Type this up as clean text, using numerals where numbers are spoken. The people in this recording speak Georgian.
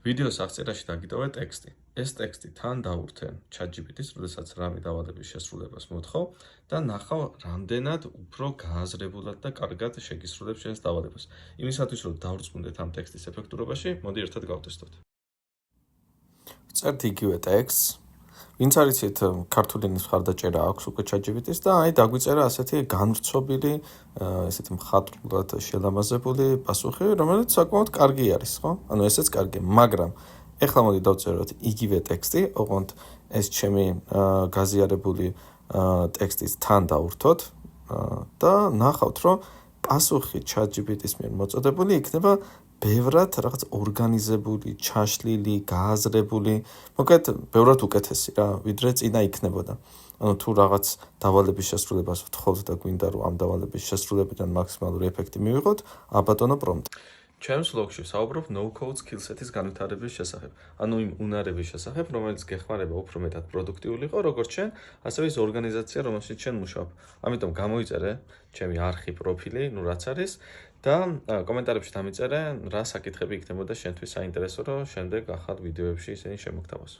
ვიდეოს აღწერაში დაგიტოვე ტექსტი. ეს ტექსტი თან დავურთე ChatGPT-ს, როდესაც რამე დავალების შესრულებას მოთხოვ და ნახავ რამდენად უფრო გააზრებულად და კარგად შეგისრულებს შენს დავალებას. იმისათვის, რომ დავრწმუნდეთ ამ ტექსტის ეფექტურობაში, მოდი ერთად გავტესტოთ. წერთ იგივე ტექსტს. ვინც არიცით ქართული ენის მხარდაჭერა აქვს უკვე ChatGPT-ს და დაგვიწერა ასეთი განვრცობილი, ესეთი მხატვრულად შელამაზებული პასუხი, რომელიც საკმაოდ კარგი არის, ხო? ანუ ესეც კარგია, მაგრამ ეხლა მოდი დავწეროთ იგივე ტექსტი, ოღონდ ეს ჩემი გაზიარებული ტექსტის თან დავურთოთ და ნახავთ, რომ პასუხი ChatGPT-ის მიერ მოწოდებული იქნება ბევრად რაღაც ორგანიზებული, ჩაშლილი, გააზრებული, მოკლედ ბევრად უკეთესი რა, ვიდრე წინა იქნებოდა. ანუ თუ რაღაც დავალების შესრულებას ვთხოვთ და გვინდა რომ ამ დავალების შესრულებიდან მაქსიმალური ეფექტი მივიღოთ, აბატონო პრომპტ. ჩემს vlog-ში საუბრობ no-code skill-set-ის განვითარების შესახებ, ანუ იმ უნარების შესახებ, რომელიც გეხმარება უფრო მეტად პროდუქტიული იყო, როგორც შენ, ასევე ის ორგანიზაცია, რომელშიც შენ მუშაობ. ამიტომ გამოიწერე ჩემი არხი პროფილი, ნუ რაც არის და კომენტარებში დამიწერე, რა საკითხები იქნებოდა შენთვის საინტერესო, რომ შემდეგ ახალ ვიდეოებში ისინი შემოგთავაზო.